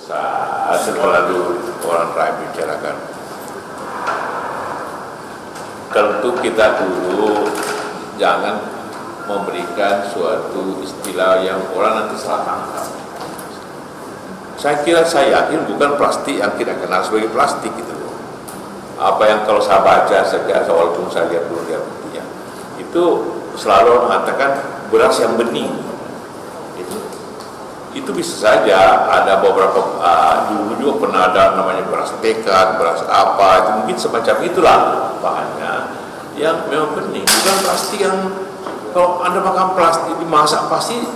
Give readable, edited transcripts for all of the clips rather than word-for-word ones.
Saya selalu orang rakyat bicarakan. Tentu kita dulu jangan memberikan suatu istilah yang orang nanti salah tangkap. Saya yakin bukan plastik yang kita kenal sebagai plastik gitu loh. Apa yang kalau saya baca sejak walaupun saya lihat dulu dia buktinya, itu selalu mengatakan beras yang bening. Itu bisa saja ada beberapa dulu juga pernah ada namanya beras tekat, beras apa, itu mungkin semacam itulah bahannya yang memang bening, bukan plastik yang kalau Anda makan plastik dimasak pasti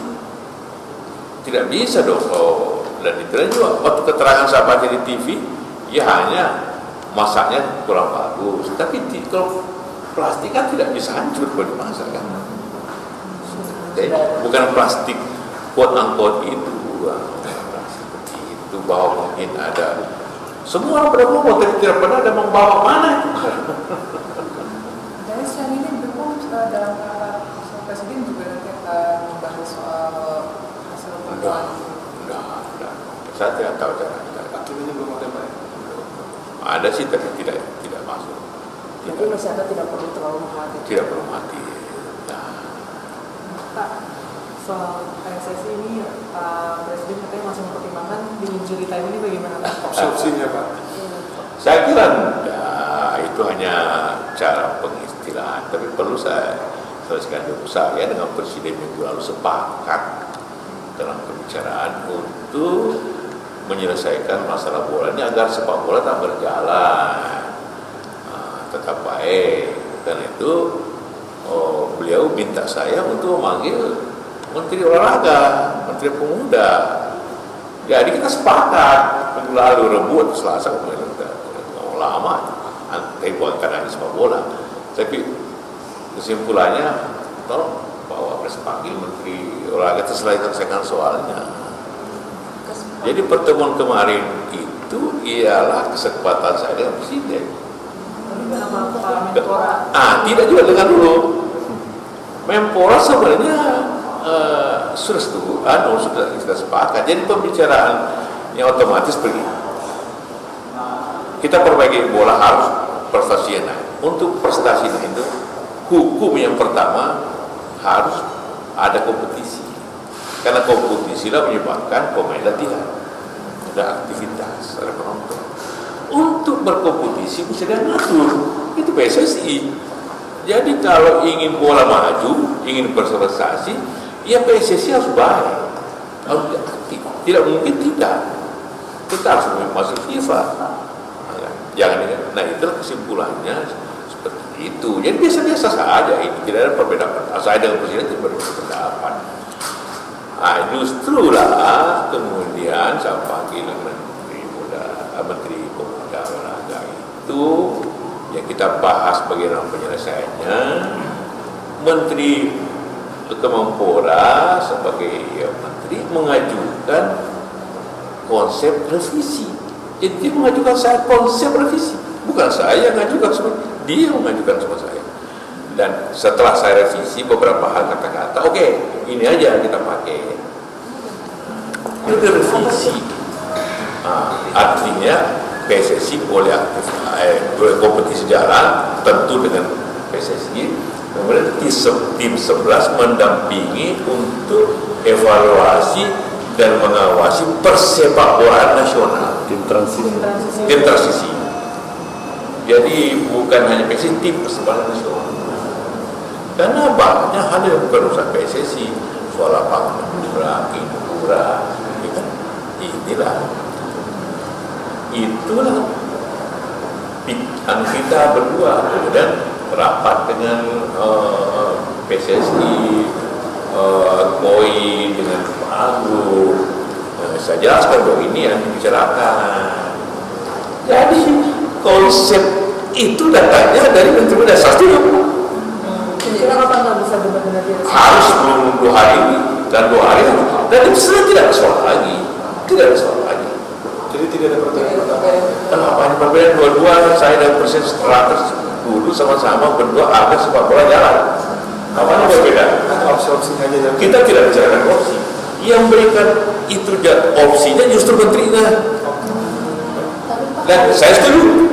tidak bisa dong. Dan itu juga waktu keterangan saya baca di TV, ya hanya masaknya kurang bagus, tapi kalau plastik kan tidak bisa hancur kalau dimasak kan. Jadi bukan plastik quote unquote itu seperti itu bahwa mungkin ada semua orang pada ngomong tapi tidak pernah ada membawa mana. Jadi siang ini belum dalam rapat presiden juga nanti akan membahas soal hasil pertemuan. Enggak. Saya tidak tahu cara. Akhirnya belum ada Pak. Ada sih tapi tidak masuk. Jadi masyarakat tidak perlu terlalu mengkhawatirkan. Tidak perlu mati. Nah. Pak, soal PSSI ini Pak Presiden katanya masih mempertimbangkan di injury time ini bagaimana Pak? Opsinya Pak. Saya kira itu hanya cara pengistilahan, tapi perlu saya selesaikan dulu. Saya dengan Presiden minggu lalu sepakat dalam pembicaraan untuk menyelesaikan masalah bola ini agar sepak bola tak berjalan, tetap baik. Dan itu beliau minta saya untuk memanggil Menteri Olahraga, Menteri Pemuda. Jadi kita sepakat minggu lalu Rabu atau Selasa kemarin udah lama bukan karena sepak bola, tapi kesimpulannya tolong Pak Wapres panggil Menteri Olahraga selesaikan soalnya. Jadi pertemuan kemarin itu ialah kesempatan saya dengan Presiden. Tidak juga dengan dulu. Menpora sebenarnya sudah kita sepakat. Jadi pembicaraan yang otomatis begini. Kita perbaiki bola harus prestasi naik. Untuk prestasi itu hukum yang pertama harus ada kompetisi. Karena kompetisilah menyebabkan pemain latihan, ada aktivitas, ada penonton. Untuk berkompetisi bisa diatur, itu PSSI. Jadi kalau ingin bola maju, ingin berprestasi, ya PSSI harus baik, harus aktif. Tidak mungkin tidak. Kita harus masuk FIFA. Jangan, nah itulah kesimpulannya seperti itu. Jadi biasa-biasa saja ini, tidak ada perbedaan. Saya dengan Presiden tidak berbeda pendapat. Nah justru lah kemudian saya panggil Menteri Pemuda Olahraga itu yang kita bahas bagaimana penyelesaiannya. Menteri Kemenpora sebagai menteri mengajukan konsep revisi. Jadi dia mengajukan saya konsep revisi, bukan saya yang mengajukan, dia mengajukan sama saya. Dan setelah saya revisi beberapa hal kata-kata, oke, ini aja kita pakai. Itu revisi. Artinya PSSI boleh aktif, boleh kompetisi jalan, tentu dengan PSSI. Kemudian tim 11 mendampingi untuk evaluasi dan mengawasi persepakbolaan nasional. Tim transisi. Jadi bukan hanya PSSI, tim persepakbolaan nasional. Karena banyak hal yang bukan urusan PSSI, soal lapangan hiburan, itulah kita berdua. Kemudian rapat dengan PSSI, KOI dengan Pak Agung, saya jelaskan bahwa ini yang dibicarakan. Jadi konsep itu datangnya dari Menteri Pemuda. Kira-kira kapan nggak bisa benar-benar harus sebelum 2 hari ini dan 2 hari dan itu sudah tidak ada soal lagi. Jadi tidak ada perbedaan. Kenapa ini perbedaan? Dua-dua saya dan Presiden setelah dulu sama-sama berdua agar sepak bola jalan. Apanya berbeda? Opsi-opsinya aja. Kita tidak bicarakan opsi. Yang berikan itu opsinya justru menterinya. Tapi Pak, Dan saya setuju.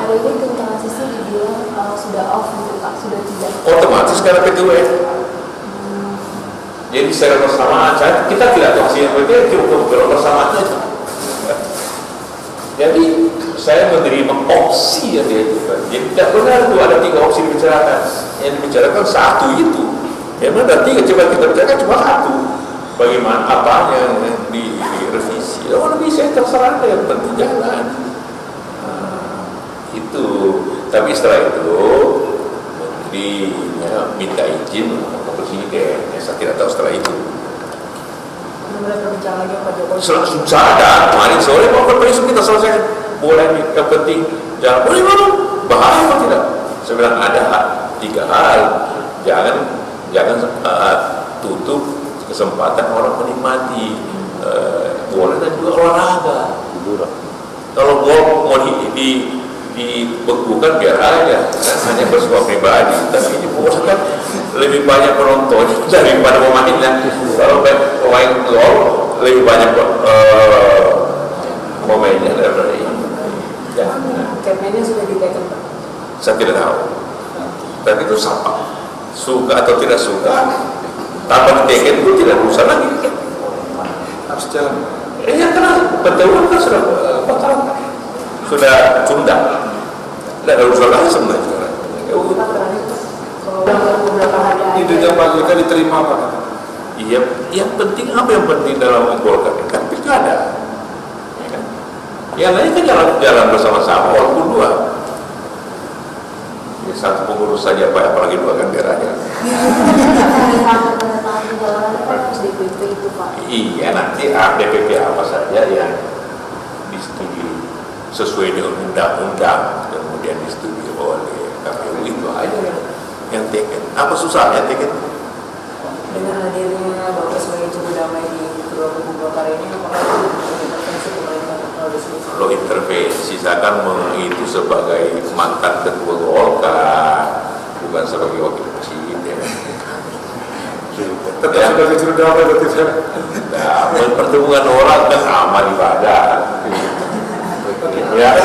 hari ini tim transisi dibilang sudah off gitu Pak, sudah tidak. Otomatis karena PTUN. Jadi secara bersamaan, kita tidak tahu sih yang berbeda, cukup bersamaan aja. Jadi saya menerima opsi yang dia ajukan. Jadi tidak benar itu ada 3 opsi dibicarakan. Yang dibicarakan 1 itu. Yang ada 3, coba kita bicarakan cuma 1. Bagaimana apanya yang direvisi. Oh lebih saya terserah deh, yang penting jalan. Itu. Tapi setelah itu menteri minta izin ke presiden. Saya tidak tahu setelah itu. Benar-benar berbicara lagi Pak Jokowi. Susah ada, kemarin sore mau besok kita selesaikan. Boleh nih, yang penting jangan boleh mana? Bahaya atau tidak? Saya bilang ada 3 hal. Jangan tutup kesempatan orang menikmati bola dan juga olahraga. Kalau mau dibekukan biar aja, kan hanya bersifat pribadi. Tapi ini bola kan lebih banyak penonton daripada pemainnya. Kalau pemain gol lebih banyak pemainnya daripada ini. Campaign-nya sudah diteken Pak. Saya tidak tahu. Tapi itu sama. Suka atau tidak suka, tanpa diteken itu tidak usah lagi. Harus jalan. Ya karena betul kan sudah batal, sudah tunda. Tidak ada urusan lagi sebenarnya sekarang. Pak terakhir, kalau dalam beberapa hari Idenya Pak JK diterima Pak. Iya, yang penting apa yang penting dalam Golkar kan pilkada. Ya kan? Yang lain kan jalan bersama-sama walaupun 2. Ya, 1 pengurus saja Pak, apalagi 2 kan daerahnya. Harus DPP itu Pak. Iya, nanti DPP apa saja yang disetujui sesuai dengan undang-undang kemudian disetujui oleh KPU itu aja yang teken. Apa susahnya teken? dengan hadirnya Bapak sebagai juru damai di kedua kubu Golkar ini, apakah itu intervensi pemerintah atau diskusi? Kalau intervensi saya kan itu sebagai mantan ketua Golkar, bukan sebagai wakil presiden. Tetap sebagai juru damai berarti Pak. Nah, pertemuan orang kan amal ibadah. Ya,